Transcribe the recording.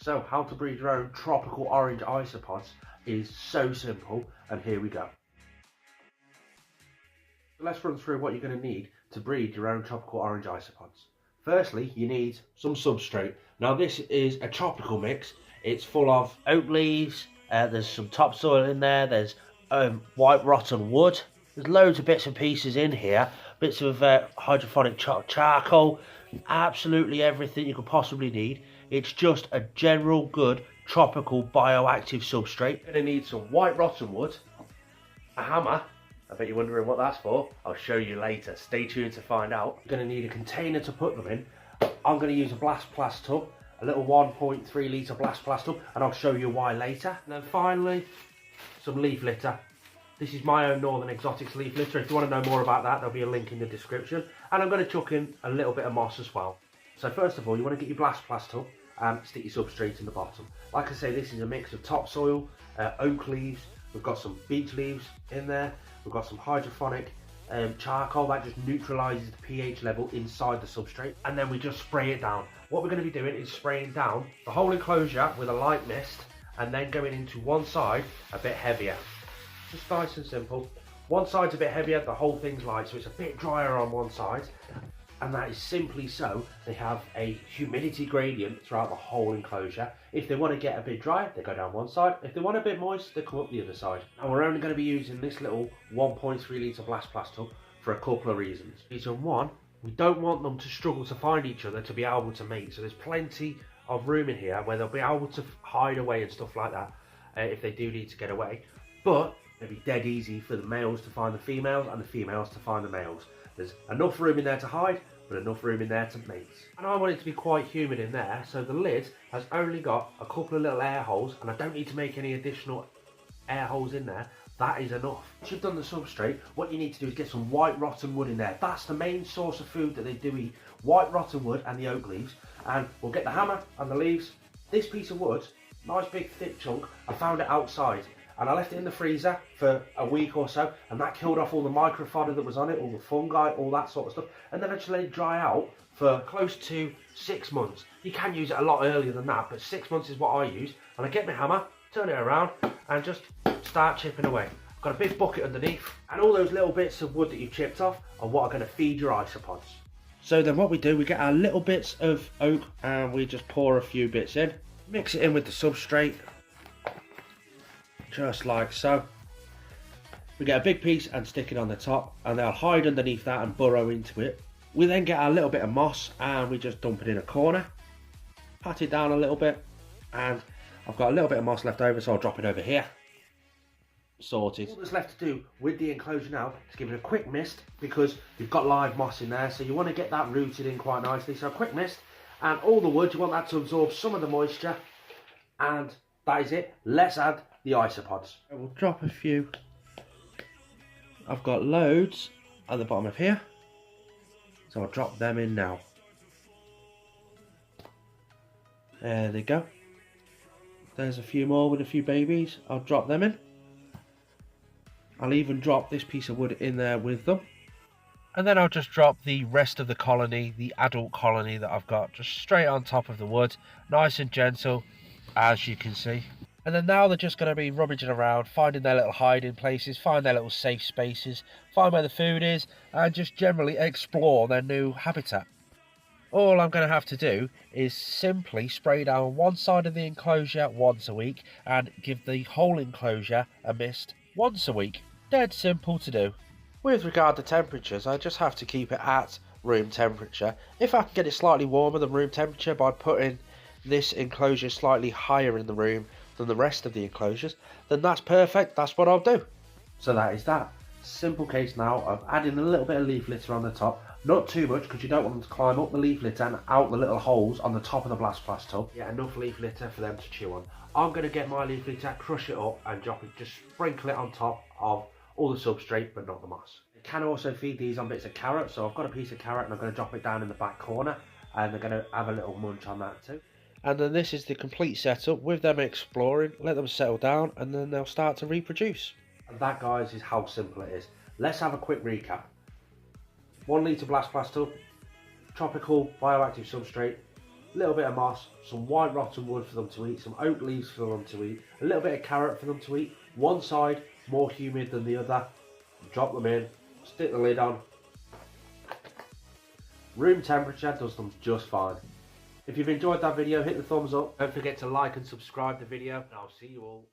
So how to breed your own tropical orange isopods is so simple, and here we go. So let's run through what you're going to need to breed your own tropical orange isopods. Firstly, you need some substrate. Now this is a tropical mix. It's full of oak leaves, there's some topsoil in there, there's white rotten wood. There's loads of bits and pieces in here, bits of hydroponic charcoal, absolutely everything you could possibly need. It's just a general good tropical bioactive substrate. You're going to need some white rotten wood, a hammer. I bet you're wondering what that's for. I'll show you later. Stay tuned to find out. You're going to need a container to put them in. I'm going to use a blast plast tub, a little 1.3 litre blast plast tub, and I'll show you why later. And then finally, some leaf litter. This is my own Northern Exotics leaf litter. If you want to know more about that, there'll be a link in the description. And I'm going to chuck in a little bit of moss as well. So first of all, you want to get your blast plast tub and stick your substrate in the bottom. Like I say, this is a mix of topsoil, oak leaves. We've got some beech leaves in there. We've got some hydroponic charcoal that just neutralises the pH level inside the substrate, and then we just spray it down. What we're going to be doing is spraying down the whole enclosure with a light mist, and then going into one side a bit heavier. Just nice and simple. One side's a bit heavier, the whole thing's light, so it's a bit drier on one side, and that is simply so they have a humidity gradient throughout the whole enclosure. If they want to get a bit dry, they go down one side. If they want a bit moist, they come up the other side. And we're only going to be using this little 1.3 litre blast plast tub for a couple of reasons. Reason one, we don't want them to struggle to find each other to be able to mate. So there's plenty of room in here where they'll be able to hide away and stuff like that if they do need to get away. But it'll be dead easy for the males to find the females and the females to find the males. There's enough room in there to hide, but enough room in there to mate. And I want it to be quite humid in there, so the lid has only got a couple of little air holes, and I don't need to make any additional air holes in there. That is enough. Once you've done the substrate, what you need to do is get some white rotten wood in there. That's the main source of food that they do eat, white rotten wood and the oak leaves. And we'll get the hammer and the leaves. This piece of wood, nice big thick chunk, I found it outside. And I left it in the freezer for a week or so, and that killed off all the microfodder that was on it, all the fungi, all that sort of stuff. And then I just let it dry out for close to 6 months. You can use it a lot earlier than that, but 6 months is what I use. And I get my hammer, turn it around, and just start chipping away. I've got a big bucket underneath, and all those little bits of wood that you've chipped off are what are going to feed your isopods. So then what we do, we get our little bits of oak, and we just pour a few bits in. Mix it in with the substrate. Just like so. We get a big piece and stick it on the top, and they'll hide underneath that and burrow into it. We then get our little bit of moss and we just dump it in a corner, pat it down a little bit, and I've got a little bit of moss left over, so I'll drop it over here. Sorted. All there's left to do with the enclosure now is give it a quick mist, because you've got live moss in there, so you want to get that rooted in quite nicely. So a quick mist, and all the wood, you want that to absorb some of the moisture, and that is it. Let's add the isopods. I will drop a few. I've got loads at the bottom of here, so I'll drop them in now. There they go. There's a few more with a few babies. I'll drop them in. I'll even drop this piece of wood in there with them. And then I'll just drop the rest of the colony, the adult colony that I've got, just straight on top of the wood. Nice and gentle, as you can see. And then now they're just going to be rummaging around, finding their little hiding places, find their little safe spaces, find where the food is, and just generally explore their new habitat. All I'm going to have to do is simply spray down one side of the enclosure once a week and give the whole enclosure a mist once a week. Dead simple to do. With regard to temperatures, I just have to keep it at room temperature. If I can get it slightly warmer than room temperature by putting this enclosure slightly higher in the room than the rest of the enclosures, then that's perfect. That's what I'll do. So that is that. Simple case now of adding a little bit of leaf litter on the top. Not too much, because you don't want them to climb up the leaf litter and out the little holes on the top of the blast plast tub. Yeah, enough leaf litter for them to chew on. I'm going to get my leaf litter, crush it up and drop it, just sprinkle it on top of all the substrate, but not the moss. You can also feed these on bits of carrot, so I've got a piece of carrot and I'm going to drop it down in the back corner, and they're going to have a little munch on that too. And then this is the complete setup with them exploring. Let them settle down and then they'll start to reproduce. And that, guys, is how simple it is. Let's have a quick recap. 1 litre blast plast tub, tropical bioactive substrate, a little bit of moss, some white rotten wood for them to eat, some oak leaves for them to eat, a little bit of carrot for them to eat. One side more humid than the other. Drop them in, stick the lid on. Room temperature does them just fine. If you've enjoyed that video, hit the thumbs up. Don't forget to like and subscribe the video, and I'll see you all